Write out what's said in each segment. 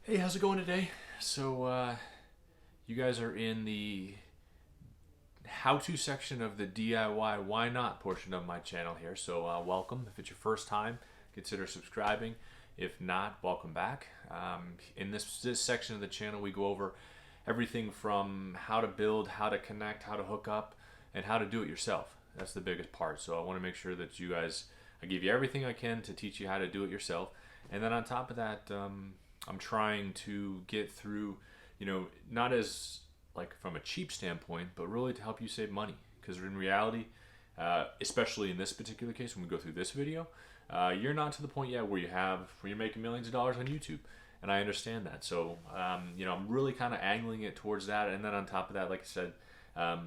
Hey, how's it going today? So, you guys are in the how-to section of the DIY why not portion of my channel here. So, welcome. If it's your first time, consider subscribing. If not, welcome back. In this section of the channel, we go over everything from how to build, how to connect, how to hook up, and how to do it yourself. That's the biggest part. So, I want to make sure that you guys, I give you everything I can to teach you how to do it yourself. And then on top of that, I'm trying to get through, not as like from a cheap standpoint, but really to help you save money. Because in reality, especially in this particular case, when we go through this video, you're not to the point yet where you're making millions of dollars on YouTube, and I understand that. So, I'm really kind of angling it towards that, and then on top of that, like I said, I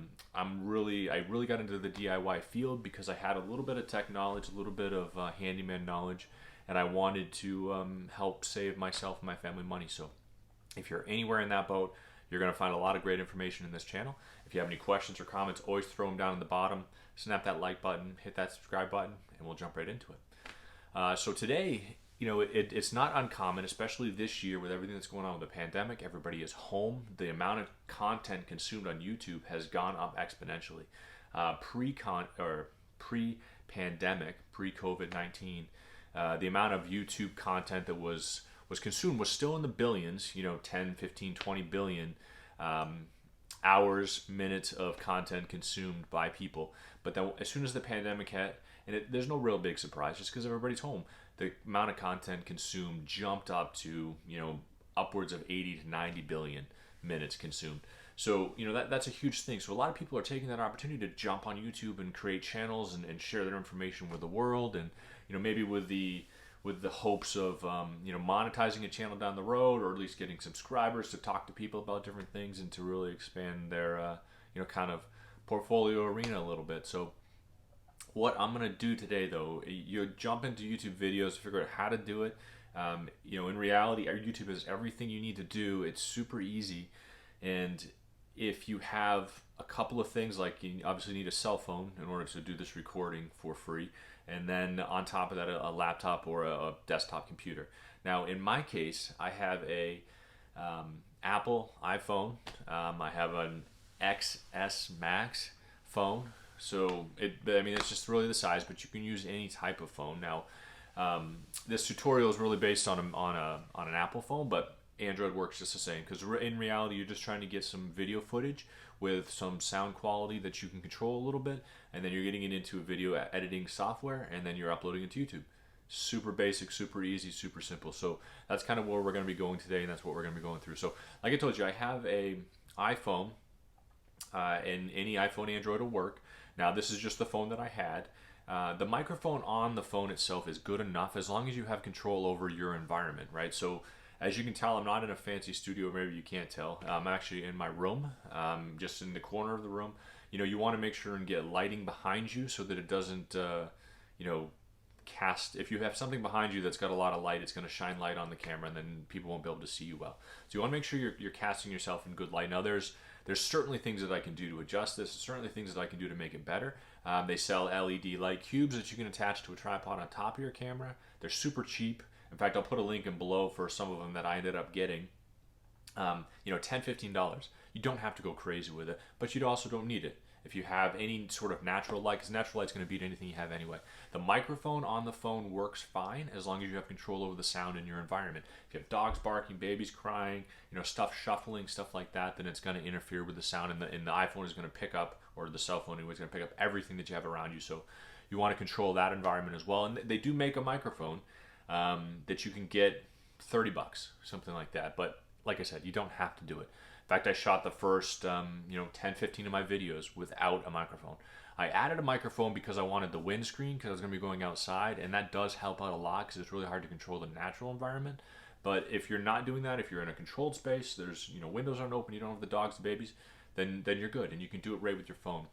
really got into the DIY field because I had a little bit of tech knowledge, a little bit of handyman knowledge, and I wanted to help save myself and my family money. So if you're anywhere in that boat, you're going to find a lot of great information in this channel. If you have any questions or comments, always throw them down in the bottom. Snap that like button, hit that subscribe button, and we'll jump right into it. So today, it's not uncommon, especially this year with everything that's going on with the pandemic. Everybody is home. The amount of content consumed on YouTube has gone up exponentially. Pre-pandemic, pre-COVID-19, the amount of YouTube content that was consumed was still in the billions, 10, 15, 20 billion hours, minutes of content consumed by people. But then as soon as the pandemic hit, and there's no real big surprise just because everybody's home, the amount of content consumed jumped up to, upwards of 80 to 90 billion minutes consumed. So, that's a huge thing. So a lot of people are taking that opportunity to jump on YouTube and create channels and share their information with the world, and maybe with the hopes of monetizing a channel down the road, or at least getting subscribers to talk to people about different things and to really expand their kind of portfolio arena a little bit. So what I'm gonna do today, though, you jump into YouTube videos, figure out how to do it. In reality, our YouTube has everything you need to do. It's super easy, and if you have a couple of things, like you obviously need a cell phone in order to do this recording for free, and then on top of that, a laptop or a desktop computer. Now, in my case, I have a Apple iPhone. I have an XS Max phone. So it's just really the size, but you can use any type of phone. Now, this tutorial is really based on an Apple phone, but Android works just the same, because in reality, you're just trying to get some video footage with some sound quality that you can control a little bit, and then you're getting it into a video editing software, and then you're uploading it to YouTube. Super basic, super easy, super simple. So that's kind of where we're going to be going today, and that's what we're going to be going through. So like I told you, I have a iPhone, and any iPhone, Android will work. Now, this is just the phone that I had. The microphone on the phone itself is good enough as long as you have control over your environment, right? So as you can tell, I'm not in a fancy studio. Maybe you can't tell. I'm actually in my room, just in the corner of the room. You want to make sure and get lighting behind you so that it doesn't, cast. If you have something behind you that's got a lot of light, it's going to shine light on the camera, and then people won't be able to see you well. So you want to make sure you're casting yourself in good light. Now, there's certainly things that I can do to adjust this. Certainly things that I can do to make it better. They sell LED light cubes that you can attach to a tripod on top of your camera. They're super cheap. In fact, I'll put a link in below for some of them that I ended up getting. $10, $15. You don't have to go crazy with it, but you also don't need it. If you have any sort of natural light, because natural light's going to beat anything you have anyway. The microphone on the phone works fine as long as you have control over the sound in your environment. If you have dogs barking, babies crying, stuff shuffling, stuff like that, then it's going to interfere with the sound, and the iPhone is going to pick up, or the cell phone anyway, is going to pick up everything that you have around you. So you want to control that environment as well. And they do make a microphone that you can get $30, something like that. But like I said, you don't have to do it. In fact, I shot the first 10, 15 of my videos without a microphone. I added a microphone because I wanted the windscreen, because I was going to be going outside, and that does help out a lot because it's really hard to control the natural environment. But if you're not doing that, if you're in a controlled space, there's windows aren't open, you don't have the dogs, the babies, then you're good, and you can do it right with your phone.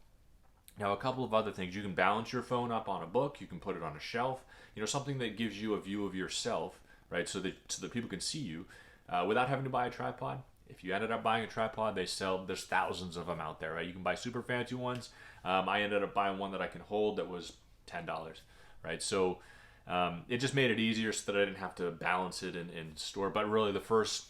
Now, a couple of other things. You can balance your phone up on a book. You can put it on a shelf. Something that gives you a view of yourself, right? So that people can see you without having to buy a tripod. If you ended up buying a tripod, there's thousands of them out there, right? You can buy super fancy ones. I ended up buying one that I can hold that was $10, right? So it just made it easier so that I didn't have to balance it and store. But really, the first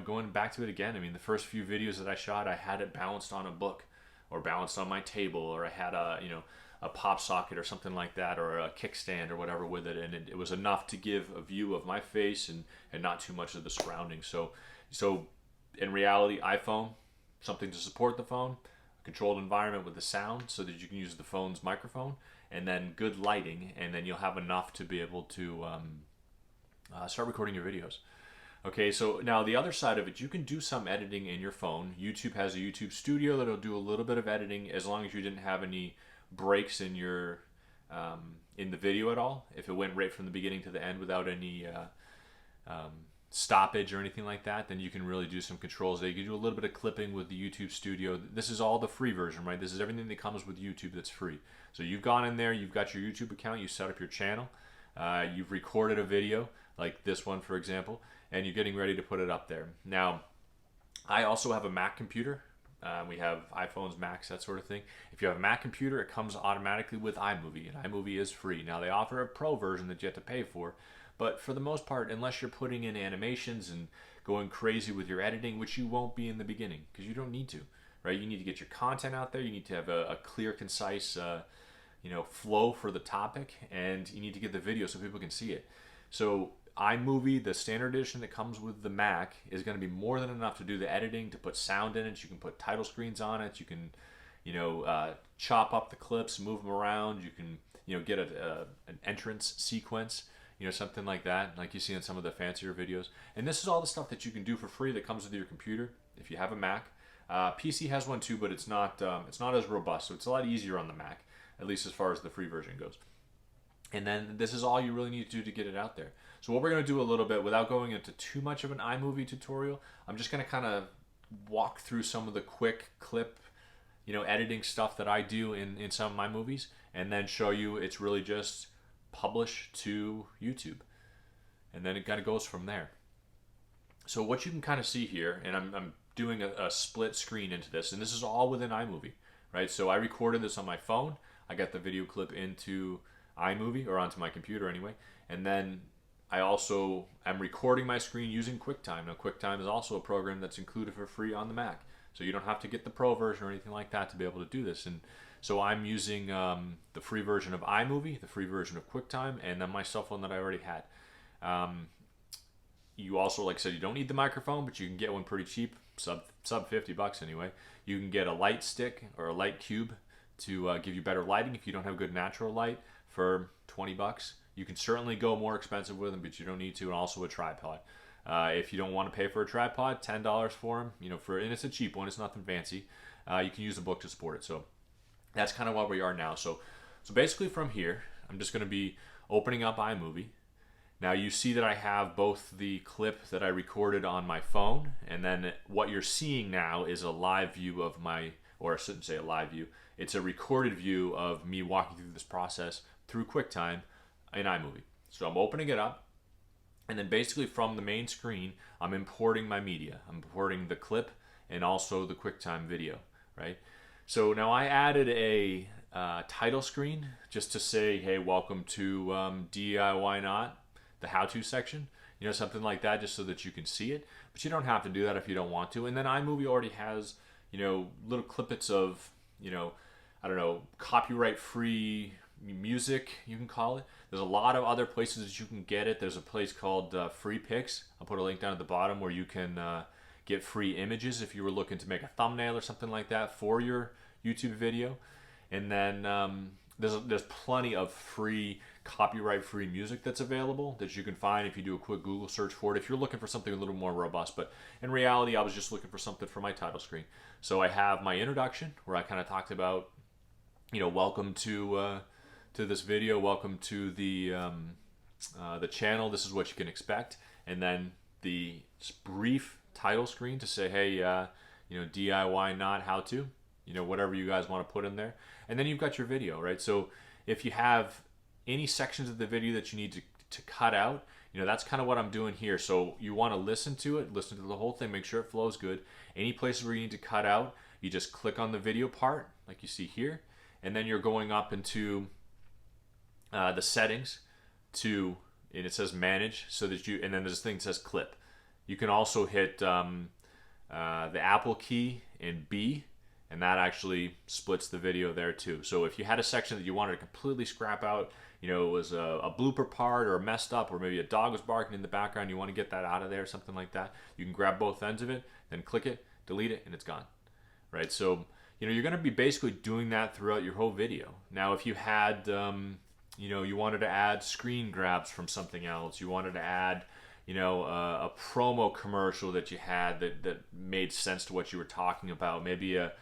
going back to it again, I mean, the first few videos that I shot, I had it balanced on a book or balanced on my table, or I had a pop socket or something like that, or a kickstand or whatever with it, and it was enough to give a view of my face and not too much of the surroundings. So in reality, iPhone, something to support the phone, a controlled environment with the sound so that you can use the phone's microphone, and then good lighting, and then you'll have enough to be able to start recording your videos. Okay, so now the other side of it, you can do some editing in your phone. YouTube has a YouTube Studio that'll do a little bit of editing as long as you didn't have any breaks in your in the video at all. If it went right from the beginning to the end without any stoppage or anything like that, then you can really do some controls there. You can do a little bit of clipping with the YouTube Studio. This is all the free version, right? This is everything that comes with YouTube that's free. So you've gone in there, you've got your YouTube account, you set up your channel, you've recorded a video like this one, for example, and you're getting ready to put it up there. Now, I also have a Mac computer. We have iPhones, Macs, that sort of thing. If you have a Mac computer, it comes automatically with iMovie, and iMovie is free. Now, they offer a pro version that you have to pay for, but for the most part, unless you're putting in animations and going crazy with your editing, which you won't be in the beginning, because you don't need to, right? You need to get your content out there. You need to have a clear, concise, flow for the topic, and you need to get the video so people can see it. So iMovie, the standard edition that comes with the Mac, is going to be more than enough to do the editing, to put sound in it. You can put title screens on it. You can, chop up the clips, move them around. You can, get an entrance sequence, something like that, like you see in some of the fancier videos. And this is all the stuff that you can do for free that comes with your computer if you have a Mac. PC has one too, but it's not as robust, so it's a lot easier on the Mac, at least as far as the free version goes. And then this is all you really need to do to get it out there. So what we're going to do a little bit, without going into too much of an iMovie tutorial, I'm just going to kind of walk through some of the quick clip, editing stuff that I do in some of my movies, and then show you it's really just publish to YouTube. And then it kind of goes from there. So what you can kind of see here, and I'm doing a split screen into this, and this is all within iMovie, right? So I recorded this on my phone. I got the video clip into iMovie, or onto my computer anyway, and then I also am recording my screen using QuickTime. Now, QuickTime is also a program that's included for free on the Mac, so you don't have to get the pro version or anything like that to be able to do this. And so I'm using the free version of iMovie, the free version of QuickTime, and then my cell phone that I already had. You also, like I said, you don't need the microphone, but you can get one pretty cheap, sub $50 anyway. You can get a light stick or a light cube to give you better lighting if you don't have good natural light for $20. You can certainly go more expensive with them, but you don't need to, and also a tripod. If you don't want to pay for a tripod, $10 for them, and it's a cheap one, it's nothing fancy. You can use the book to support it. So that's kind of where we are now. So basically from here, I'm just going to be opening up iMovie. Now you see that I have both the clip that I recorded on my phone, and then what you're seeing now is a live view of or I shouldn't say a live view, it's a recorded view of me walking through this process through QuickTime in iMovie. So I'm opening it up, and then basically from the main screen, I'm importing my media. I'm importing the clip and also the QuickTime video, right? So now I added a title screen just to say, hey, welcome to DIY Not, the how-to section, something like that, just so that you can see it. But you don't have to do that if you don't want to. And then iMovie already has, little clippets of, copyright-free music, you can call it. There's a lot of other places that you can get it. There's a place called Free Pics. I'll put a link down at the bottom where you can get free images if you were looking to make a thumbnail or something like that for your YouTube video. And then there's plenty of free copyright-free music that's available that you can find if you do a quick Google search for it, if you're looking for something a little more robust. But in reality, I was just looking for something for my title screen. So I have my introduction where I kind of talked about, welcome to this video, welcome to the channel, this is what you can expect, and then the brief title screen to say, hey, DIY not how to, whatever you guys want to put in there. And then you've got your video, right? So if you have any sections of the video that you need to cut out, that's kind of what I'm doing here. So you want to listen to it, listen to the whole thing, make sure it flows good. Any places where you need to cut out, you just click on the video part, like you see here, and then you're going up into the settings and it says manage, so that and then this thing says clip. You can also hit the Apple key and B, and that actually splits the video there too. So if you had a section that you wanted to completely scrap out, you know, it was a blooper part or messed up, or maybe a dog was barking in the background, you want to get that out of there, something like that, you can grab both ends of it, then click it, delete it, and it's gone, right? So, you know, you're going to be basically doing that throughout your whole video. Now, if you had, you know, you wanted to add screen grabs from something else, you wanted to add, you know, a promo commercial that you had that made sense to what you were talking about, maybe a,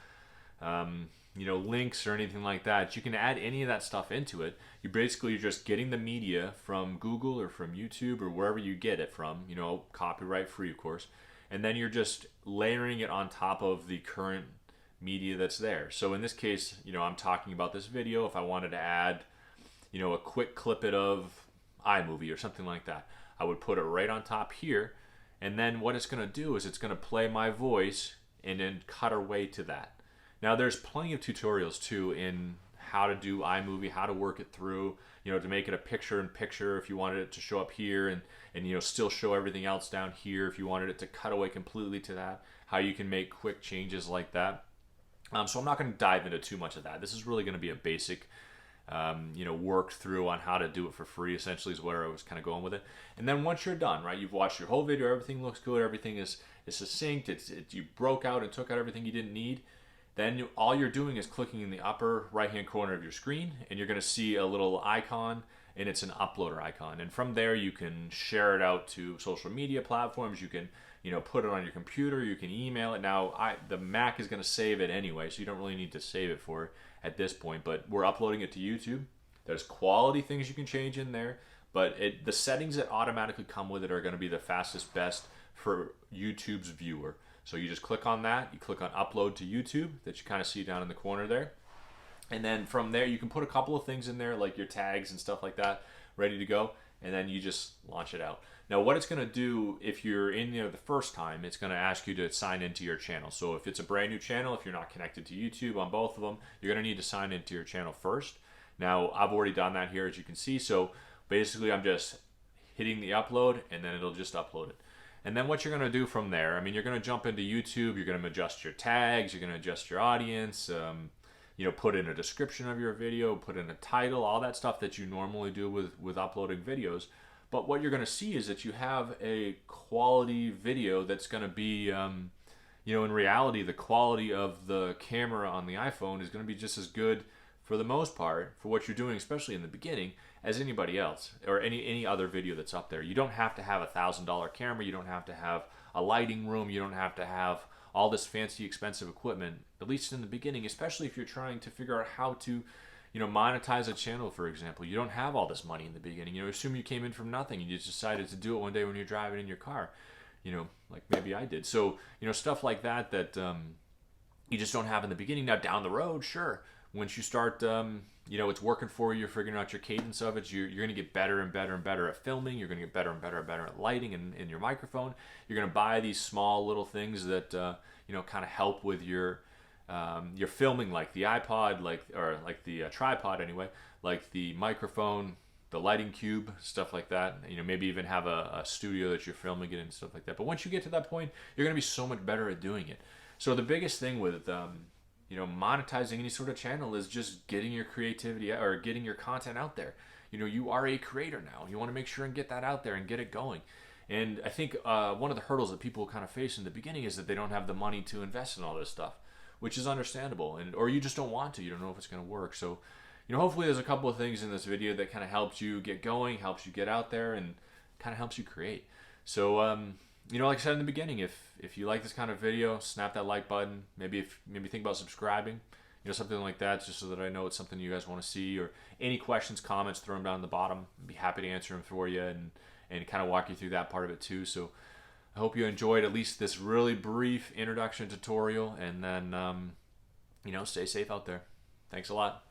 you know, links or anything like that, you can add any of that stuff into it. You basically are just getting the media from Google or from YouTube or wherever you get it from, you know, copyright free, of course, and then you're just layering it on top of the current media that's there. So in this case, you know, I'm talking about this video. If I wanted to add, you know, a quick clip it of iMovie or something like that, I would put it right on top here, and then what it's going to do is it's going to play my voice and then cut away to that. Now, there's plenty of tutorials too in how to do iMovie, how to work it through, you know, to make it a picture-in-picture if you wanted it to show up here and you know, still show everything else down here if you wanted it to cut away completely to that, how you can make quick changes like that. So I'm not going to dive into too much of that. This is really going to be a basic, you know, work through on how to do it for free, essentially, is where I was kind of going with it. And then once you're done, right, you've watched your whole video, everything looks good, everything is succinct, you broke out and took out everything you didn't need, then all you're doing is clicking in the upper right-hand corner of your screen, and you're going to see a little icon, and it's an uploader icon. And from there, you can share it out to social media platforms. You can, you know, put it on your computer. You can email it. Now, the Mac is going to save it anyway, so you don't really need to save it for at this point. But we're uploading it to YouTube. There's quality things you can change in there, but the settings that automatically come with it are going to be the fastest, best for YouTube's viewer. So you just click on that, you click on upload to YouTube that you kind of see down in the corner there. And then from there, you can put a couple of things in there like your tags and stuff like that, ready to go. And then you just launch it out. Now what it's going to do, if you're in there the first time, it's going to ask you to sign into your channel. So if it's a brand new channel, if you're not connected to YouTube on both of them, you're going to need to sign into your channel first. Now I've already done that here, as you can see. So basically I'm just hitting the upload and then it'll just upload it. And then what you're going to do from there, I mean, you're going to jump into YouTube, you're going to adjust your tags, you're going to adjust your audience, you know, put in a description of your video, put in a title, all that stuff that you normally do with uploading videos. But what you're going to see is that you have a quality video that's going to be, you know, in reality, the quality of the camera on the iPhone is going to be just as good for the most part for what you're doing, especially in the beginning, as anybody else or any other video that's up there. You don't have to have a $1,000 camera. You don't have to have a lighting room. You don't have to have all this fancy, expensive equipment, at least in the beginning, especially if you're trying to figure out how to, you know, monetize a channel, for example. You don't have all this money in the beginning. You know, assume you came in from nothing and you just decided to do it one day when you're driving in your car, you know, like maybe I did. So, you know, stuff like that you just don't have in the beginning. Now, down the road, sure, once you start, you know, it's working for you, you're figuring out your cadence of it, you're going to get better and better and better at filming, you're going to get better and better and better at lighting and in your microphone. You're going to buy these small little things that, you know, kind of help with your filming, like the iPod, like the tripod anyway, like the microphone, the lighting cube, stuff like that. You know, maybe even have a studio that you're filming it in and stuff like that. But once you get to that point, you're going to be so much better at doing it. So the biggest thing with you know, monetizing any sort of channel is just getting your creativity or getting your content out there. You know, you are a creator now. You want to make sure and get that out there and get it going. And I think one of the hurdles that people kind of face in the beginning is that they don't have the money to invest in all this stuff, which is understandable. Or you just don't want to. You don't know if it's going to work. So, you know, hopefully there's a couple of things in this video that kind of helps you get going, helps you get out there, and kind of helps you create. So, you know, like I said in the beginning, if you like this kind of video, snap that like button. Maybe think about subscribing, you know, something like that, just so that I know it's something you guys want to see. Or any questions, comments, throw them down the bottom. I'd be happy to answer them for you and kind of walk you through that part of it too. So I hope you enjoyed at least this really brief introduction tutorial, and then, you know, stay safe out there. Thanks a lot.